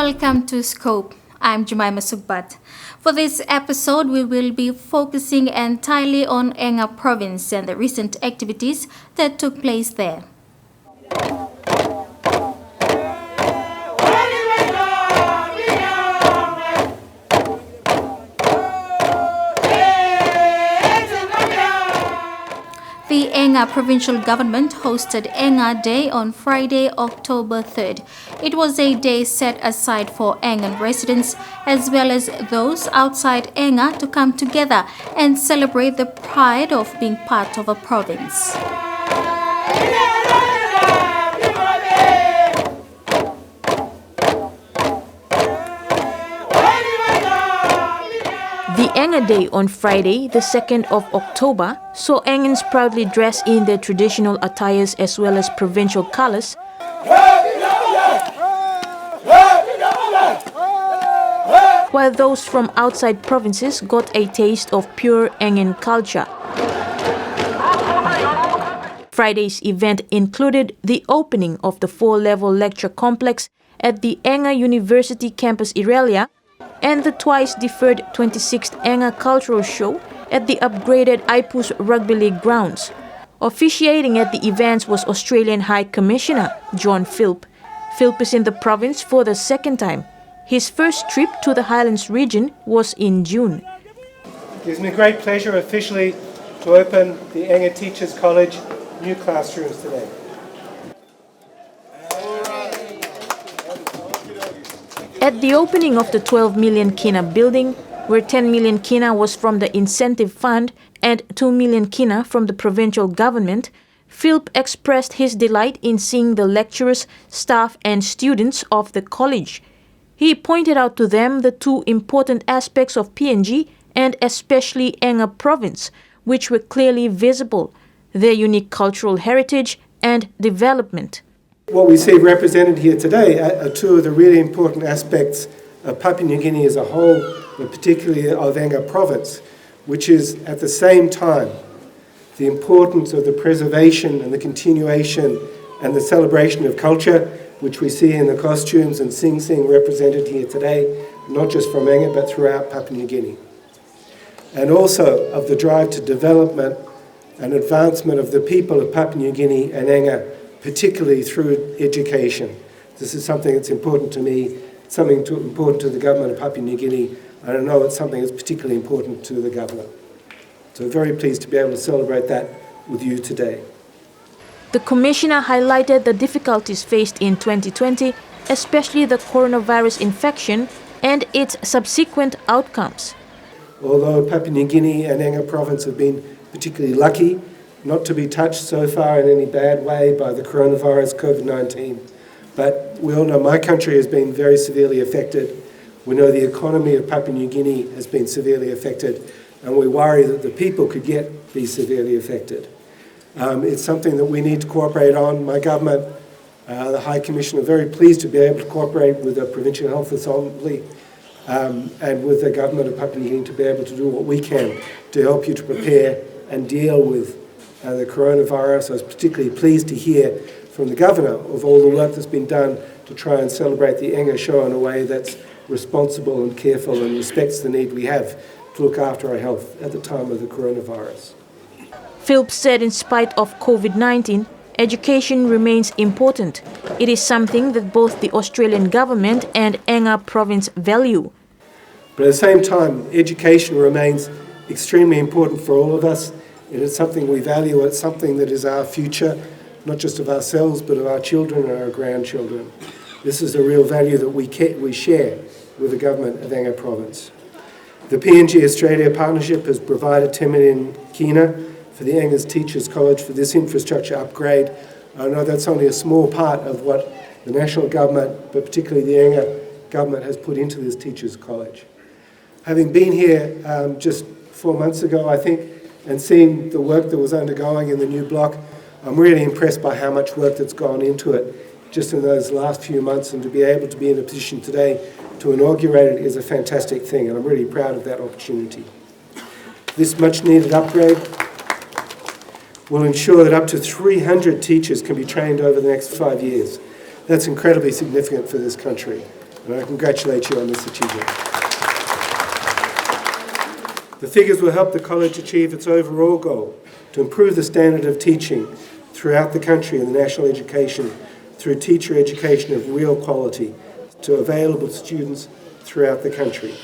Welcome to Scope. I'm Jemima Sugbat. For this episode, we will be focusing entirely on Enga province and the recent activities that took place there. The Enga provincial government hosted Enga Day on Friday, October 3rd. It was a day set aside for Engan residents as well as those outside Enga to come together and celebrate the pride of being part of a province. The Enga Day on Friday, the 2nd of October, saw Engans proudly dress in their traditional attires as well as provincial colours, while those from outside provinces got a taste of pure Engan culture. Friday's event included the opening of the 4-level lecture complex at the Enga University campus Irelia, and the twice-deferred 26th Enga Cultural Show at the upgraded Ipus Rugby League grounds. Officiating at the events was Australian High Commissioner John Philp. Philp is in the province for the second time. His first trip to the Highlands region was in June. It gives me great pleasure officially to open the Enga Teachers College new classrooms today. At the opening of the 12 million kina building, where 10 million kina was from the incentive fund and 2 million kina from the provincial government, Philp expressed his delight in seeing the lecturers, staff and students of the college. He pointed out to them the two important aspects of PNG and especially Enga province, which were clearly visible: their unique cultural heritage and development. What we see represented here today are two of the really important aspects of Papua New Guinea as a whole, but particularly of Enga province, which is at the same time the importance of the preservation and the continuation and the celebration of culture, which we see in the costumes and sing-sing represented here today, not just from Enga but throughout Papua New Guinea. And also of the drive to development and advancement of the people of Papua New Guinea and Enga, particularly through education. This is something that's important to me, important to the government of Papua New Guinea, and I know it's something that's particularly important to the governor. So very pleased to be able to celebrate that with you today. The Commissioner highlighted the difficulties faced in 2020, especially the coronavirus infection and its subsequent outcomes. Although Papua New Guinea and Enga province have been particularly lucky not to be touched so far in any bad way by the coronavirus, COVID-19. But we all know my country has been very severely affected. We know the economy of Papua New Guinea has been severely affected, and we worry that the people could be severely affected. It's something that we need to cooperate on. My government, the High Commissioner, are very pleased to be able to cooperate with the Provincial Health Assembly and with the government of Papua New Guinea to be able to do what we can to help you to prepare and deal with the coronavirus. I was particularly pleased to hear from the Governor of all the work that's been done to try and celebrate the Enga show in a way that's responsible and careful and respects the need we have to look after our health at the time of the coronavirus. Philp said in spite of COVID-19, education remains important. It is something that both the Australian government and Enga province value. But at the same time, education remains extremely important for all of us. It is something we value. It's something that is our future, not just of ourselves, but of our children and our grandchildren. This is a real value that we share with the government of Enga province. The PNG Australia Partnership has provided 10 million kina for the Enga's Teachers College for this infrastructure upgrade. I know that's only a small part of what the national government, but particularly the Enga government, has put into this Teachers College. Having been here just 4 months ago, I think, and seeing the work that was undergoing in the new block, I'm really impressed by how much work that's gone into it just in those last few months, and to be able to be in a position today to inaugurate it is a fantastic thing, and I'm really proud of that opportunity. This much needed upgrade will ensure that up to 300 teachers can be trained over the next 5 years. That's incredibly significant for this country. and I congratulate you on this achievement. The figures will help the college achieve its overall goal to improve the standard of teaching throughout the country and the national education through teacher education of real quality to available students throughout the country.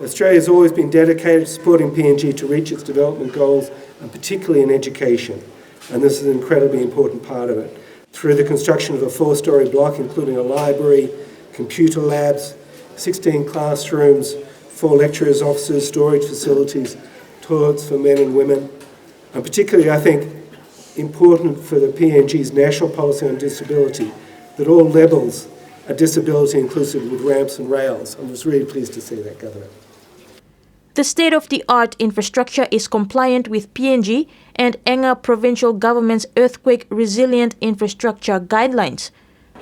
Australia has always been dedicated to supporting PNG to reach its development goals, and particularly in education, and this is an incredibly important part of it, through the construction of a 4-storey block including a library, computer labs, 16 classrooms, 4 lecturers' offices, storage facilities, toilets for men and women, and particularly, I think, important for the PNG's national policy on disability, that all levels are disability inclusive with ramps and rails. I'm just really pleased to see that, Governor. The state-of-the-art infrastructure is compliant with PNG and Enga provincial government's earthquake resilient infrastructure guidelines.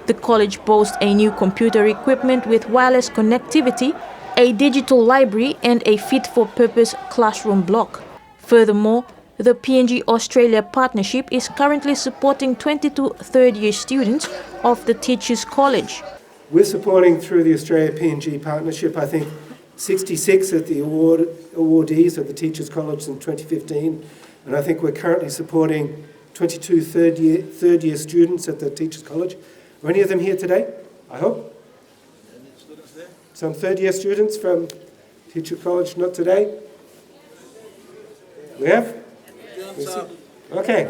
The college boasts a new computer equipment with wireless connectivity, a digital library and a fit-for-purpose classroom block. Furthermore, the PNG Australia partnership is currently supporting 22 third-year students of the Teachers College. We're supporting through the Australia PNG partnership, I think, 66 at the awardees of the Teachers College in 2015, and I think we're currently supporting 22 third-year students at the Teachers College. Are any of them here today? I hope. Some third-year students from Teachers College, not today? We have? Okay.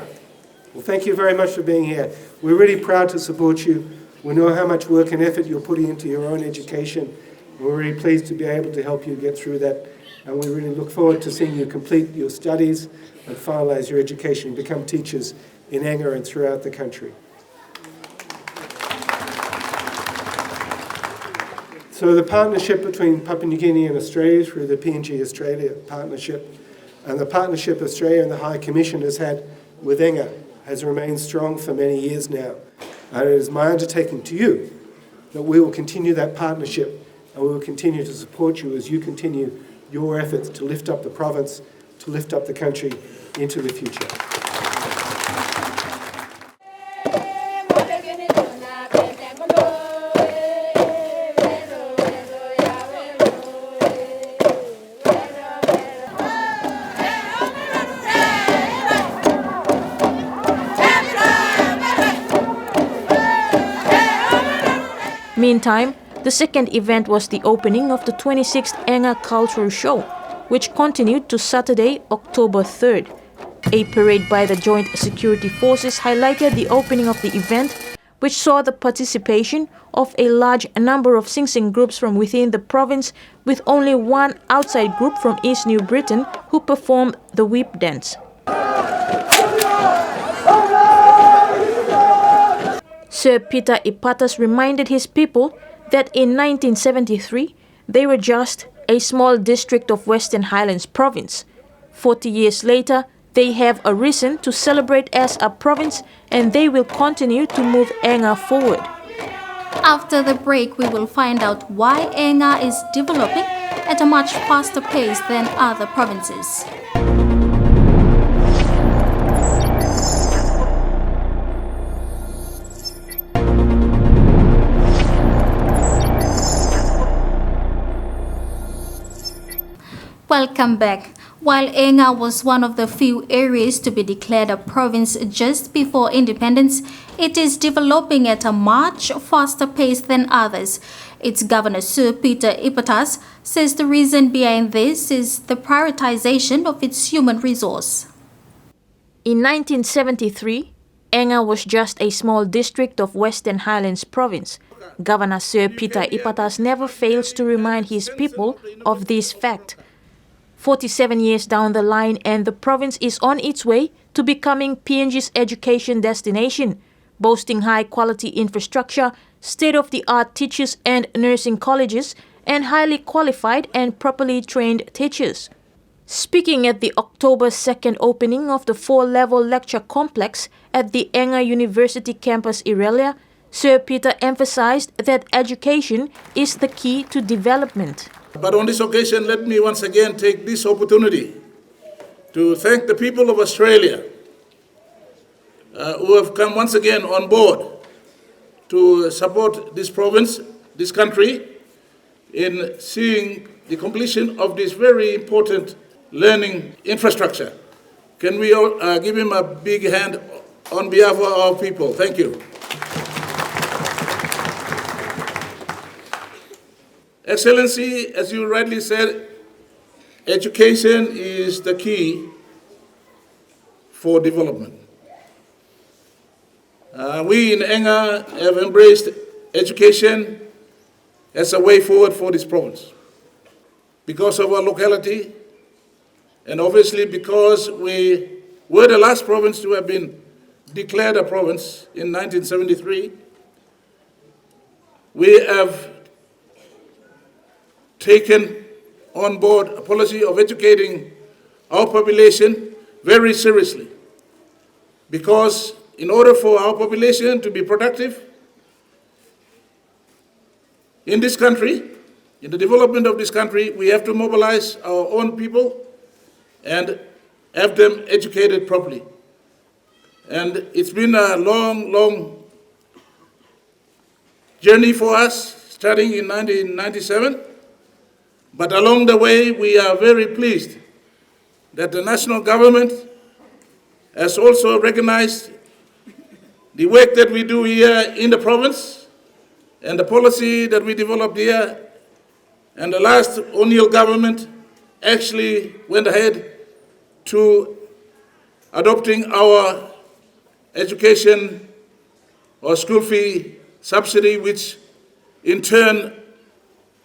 Well, thank you very much for being here. We're really proud to support you. We know how much work and effort you're putting into your own education. We're really pleased to be able to help you get through that, and we really look forward to seeing you complete your studies and finalise your education and become teachers in Enga and throughout the country. So the partnership between Papua New Guinea and Australia through the PNG Australia partnership and the partnership Australia and the High Commission has had with Enga has remained strong for many years now. And it is my undertaking to you that we will continue that partnership and we will continue to support you as you continue your efforts to lift up the province, to lift up the country into the future. Meantime, the second event was the opening of the 26th Enga Cultural Show, which continued to Saturday, October 3rd. A parade by the Joint Security Forces highlighted the opening of the event, which saw the participation of a large number of Sing groups from within the province, with only one outside group from East New Britain who performed the whip dance. Sir Peter Ipatas reminded his people that in 1973, they were just a small district of Western Highlands Province. 40 years later, they have a reason to celebrate as a province, and they will continue to move Enga forward. After the break, we will find out why Enga is developing at a much faster pace than other provinces. Welcome back. While Enga was one of the few areas to be declared a province just before independence, it is developing at a much faster pace than others. Its Governor Sir Peter Ipatas says the reason behind this is the prioritization of its human resource. In 1973, Enga was just a small district of Western Highlands Province. Governor Sir Peter Ipatas never fails to remind his people of this fact. 47 years down the line, and the province is on its way to becoming PNG's education destination, boasting high-quality infrastructure, state-of-the-art teachers and nursing colleges, and highly qualified and properly trained teachers. Speaking at the October 2nd opening of the 4-level lecture complex at the Enga University campus Irelia, Sir Peter emphasized that education is the key to development. But on this occasion, let me once again take this opportunity to thank the people of Australia who have come once again on board to support this province this country in seeing the completion of this very important learning infrastructure. Can we all give him a big hand on behalf of our people? Thank you. Excellency, as you rightly said, education is the key for development. We in Enga have embraced education as a way forward for this province because of our locality, and obviously because we were the last province to have been declared a province in 1973. We have taken on board a policy of educating our population very seriously, because in order for our population to be productive in this country, in the development of this country, we have to mobilize our own people and have them educated properly. And it's been a long, long journey for us, starting in 1997. But along the way, we are very pleased that the national government has also recognized the work that we do here in the province and the policy that we developed here. And the last O'Neill government actually went ahead to adopting our education or school fee subsidy, which in turn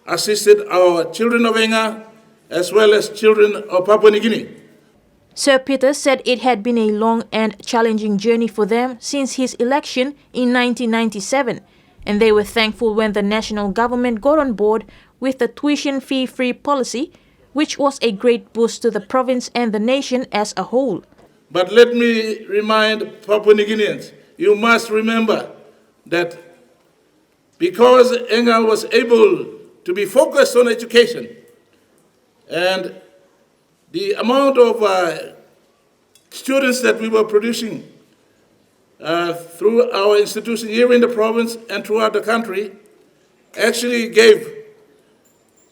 assisted our children of Enga as well as children of Papua New Guinea. Sir Peter said it had been a long and challenging journey for them since his election in 1997, and they were thankful when the national government got on board with the tuition fee-free policy, which was a great boost to the province and the nation as a whole. But let me remind Papua New Guineans, you must remember that because Enga was able to be focused on education, and the amount of students that we were producing through our institution here in the province and throughout the country actually gave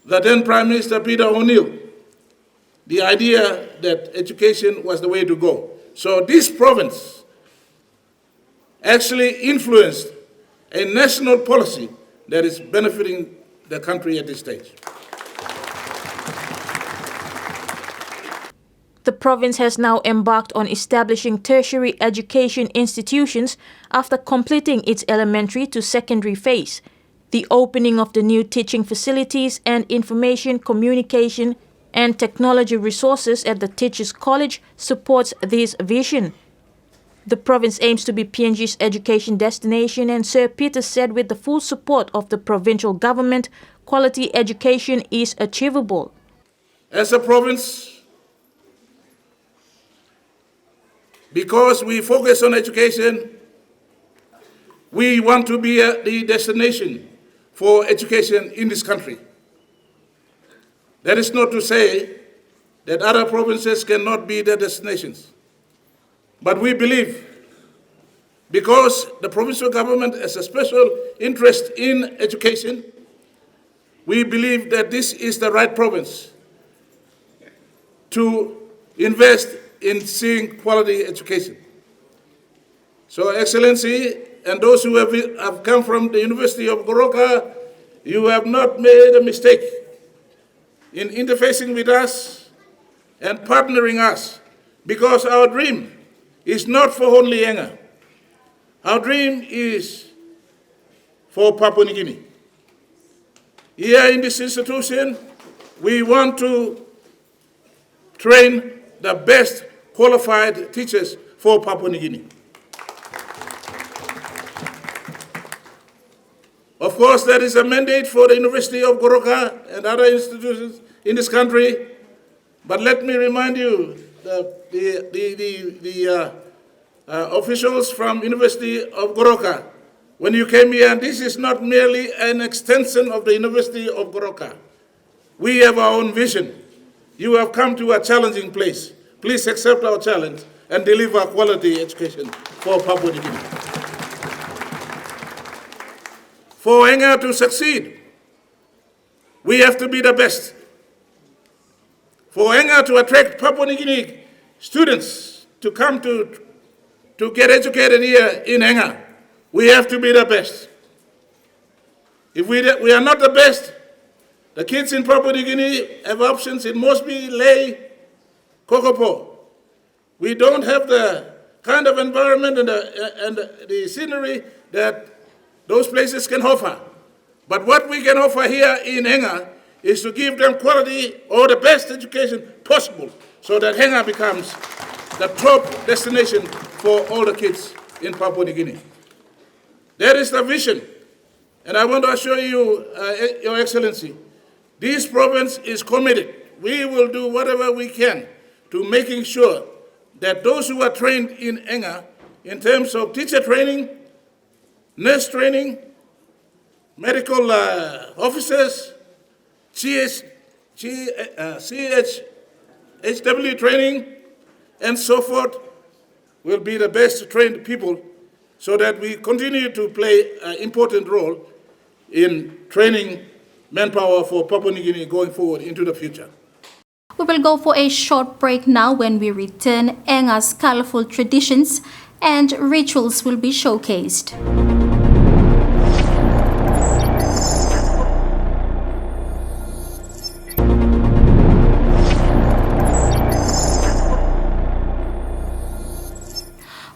the then Prime Minister Peter O'Neill the idea that education was the way to go. So this province actually influenced a national policy that is benefiting the country at this stage. The province has now embarked on establishing tertiary education institutions after completing its elementary to secondary phase. The opening of the new teaching facilities and information, communication, and technology resources at the Teachers College supports this vision. The province aims to be PNG's education destination, and Sir Peter said with the full support of the provincial government, quality education is achievable. As a province, because we focus on education, we want to be the destination for education in this country. That is not to say that other provinces cannot be their destinations. But we believe, because the provincial government has a special interest in education, we believe that this is the right province to invest in seeing quality education. So, Excellency, and those who have come from the University of Goroka, you have not made a mistake in interfacing with us and partnering us, because our dream is not for only Enga. Our dream is for Papua New Guinea. Here in this institution, we want to train the best qualified teachers for Papua New Guinea. Of course, there is a mandate for the University of Goroka and other institutions in this country, but let me remind you, the officials from University of Goroka, when you came here, this is not merely an extension of the University of Goroka. We have our own vision. You have come to a challenging place. Please accept our challenge and deliver quality education for Papua New Guinea. For Enga to succeed, we have to be the best. For Enga to attract Papua New Guinea students to come to get educated here in Enga, we have to be the best. If we are not the best, the kids in Papua New Guinea have options in Mosby, Ley, Kokopo. We don't have the kind of environment and the scenery that those places can offer. But what we can offer here in Enga is to give them quality or the best education possible so that Enga becomes the top destination for all the kids in Papua New Guinea. That is the vision. And I want to assure you, Your Excellency, this province is committed. We will do whatever we can to making sure that those who are trained in Enga, in terms of teacher training, nurse training, medical officers, CHW training, and so forth, will be the best trained people so that we continue to play an important role in training manpower for Papua New Guinea going forward into the future. We will go for a short break now. When we return, Enga's colorful traditions and rituals will be showcased.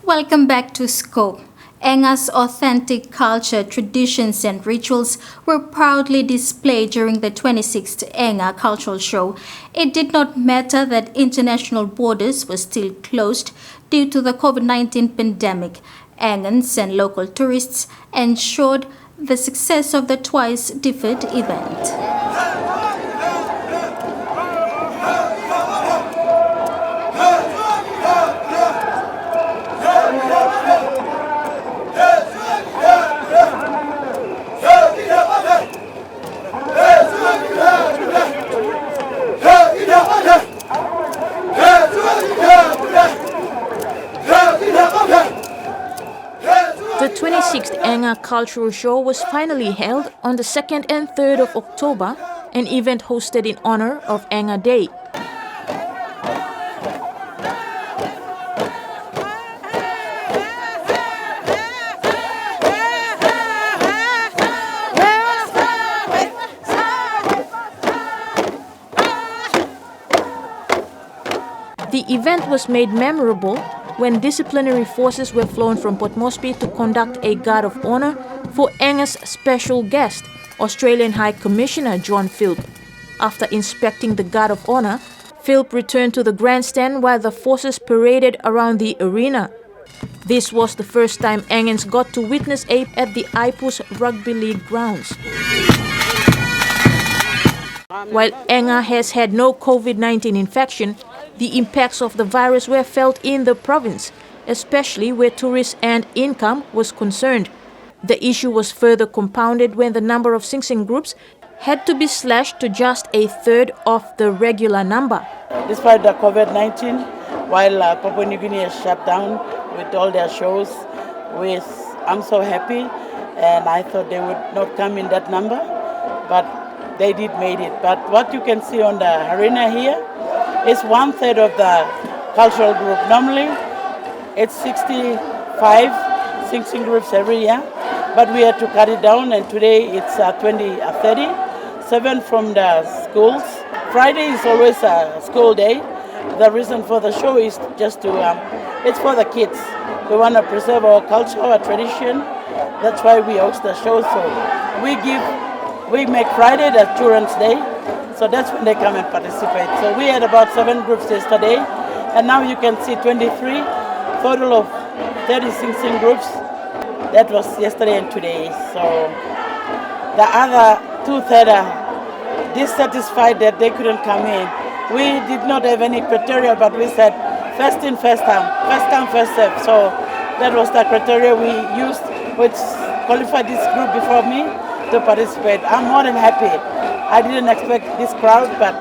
Welcome back to Scope. Enga's authentic culture, traditions and rituals were proudly displayed during the 26th Enga Cultural Show. It did not matter that international borders were still closed due to the COVID-19 pandemic. Engans and local tourists ensured the success of the twice differed event. The 26th Enga Cultural Show was finally held on the 2nd and 3rd of October, an event hosted in honor of Enga Day. The event was made memorable when disciplinary forces were flown from Port Moresby to conduct a guard of honor for Enga's special guest, Australian High Commissioner John Philp. After inspecting the guard of honor, Philp returned to the grandstand while the forces paraded around the arena. This was the first time Engans got to witness it at the IPUS Rugby League grounds. While Enga has had no COVID-19 infection, the impacts of the virus were felt in the province, especially where tourism and income was concerned. The issue was further compounded when the number of Sing Sing groups had to be slashed to just a third of the regular number. Despite the COVID-19, while Papua New Guinea is shut down with all their shows, I'm so happy, and I thought they would not come in that number, but they did made it. But what you can see on the arena here is 1/3 of the cultural group. Normally, it's 65 Sing Sing groups every year, but we had to cut it down, and today it's 30, 7 from the schools. Friday is always a school day. The reason for the show is just to, it's for the kids. We want to preserve our culture, our tradition. That's why we host the show. So we make Friday the Children's Day. So that's when they come and participate. So we had about 7 groups yesterday, and now you can see 23, total of 30 Sing Sing groups. That was yesterday and today. So the other 2/3 are dissatisfied that they couldn't come in. We did not have any criteria, but we said first in, first come, first serve. So that was the criteria we used, which qualified this group before me to participate. I'm more than happy. I didn't expect this crowd, but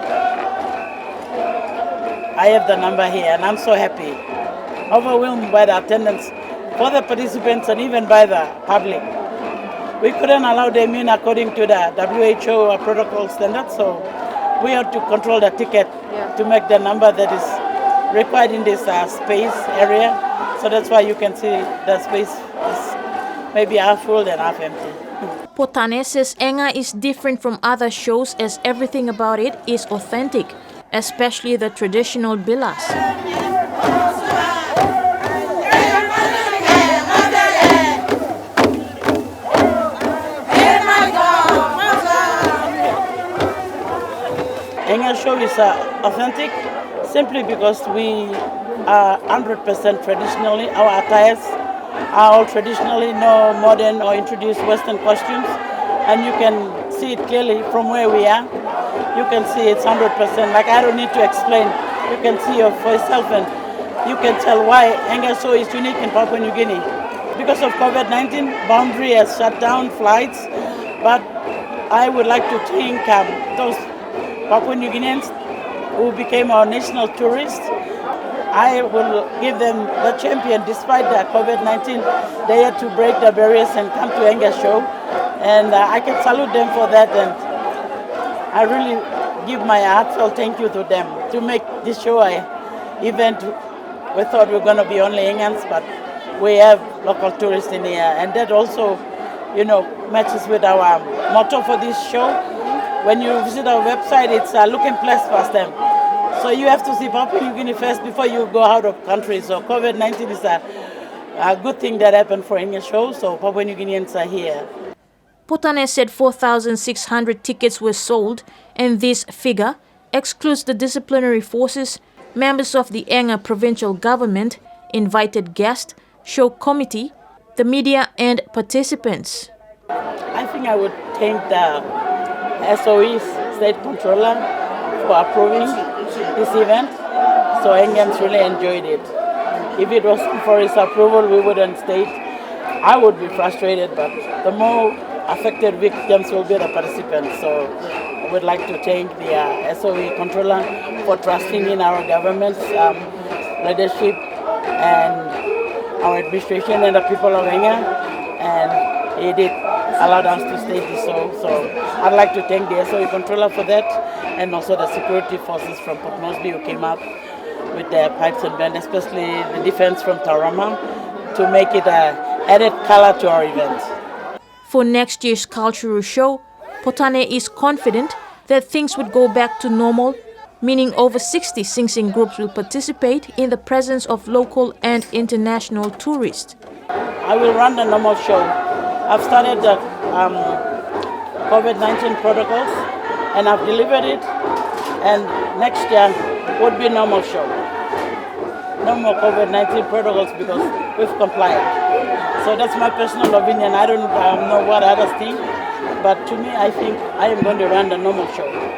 I have the number here, and I'm so happy. Overwhelmed by the attendance for the participants and even by the public. we couldn't allow them in according to the WHO protocol standards, so we had to control the ticket to make the number that is required in this space area. So that's why you can see the space is maybe half full and half empty. Potane says Enga is different from other shows as everything about it is authentic, especially the traditional bilas. Enga show is authentic simply because we are 100% traditionally. Our attires are all traditionally, no modern or introduced Western costumes. And you can see it clearly from where we are. You can see it's 100%. Like, I don't need to explain. You can see it for yourself and you can tell why Enga show is unique in Papua New Guinea. Because of COVID-19, boundary has shut down flights. But I would like to thank those Papua New Guineans who became our national tourists. I will give them the champion. Despite the COVID-19, they had to break the barriers and come to Enga show. And I can salute them for that. And I really give my heartfelt thank you to them to make this show an event. We thought we were going to be only Engans, but we have local tourists in here. And that also, matches with our motto for this show. When you visit our website, it's looking place first time. So you have to see Papua New Guinea first before you go out of country. So COVID-19 is a good thing that happened for Enga show. So Papua New Guineans are here. Potane said 4,600 tickets were sold, and this figure excludes the disciplinary forces, members of the Enga provincial government, invited guests, show committee, the media, and participants. I think I would thank the SOE State Controller for approving this event. So Engans really enjoyed it. If it wasn't for his approval, we wouldn't stay. I would be frustrated, but the more affected victims will be the participants. So I would like to thank the SOE Controller for trusting in our government's leadership and our administration and the people of Enga. And he did allowed us to stay this show. So I'd like to thank the SOE Controller for that, and also the security forces from Port Moresby who came up with their pipes and band, especially the defense from Tauranga, to make it an added color to our event. For next year's cultural show, Potane is confident that things would go back to normal, meaning over 60 Sing groups will participate in the presence of local and international tourists. I will run the normal show. I've started the COVID-19 protocols and I've delivered it, and next year would be normal show. No more COVID-19 protocols because we've complied. So that's my personal opinion. I don't know what others think, but to me, I think I am going to run the normal show.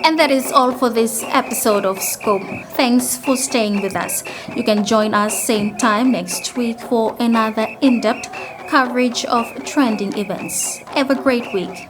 And that is all for this episode of Scope. Thanks for staying with us. You can join us same time next week for another in-depth coverage of trending events. Have a great week.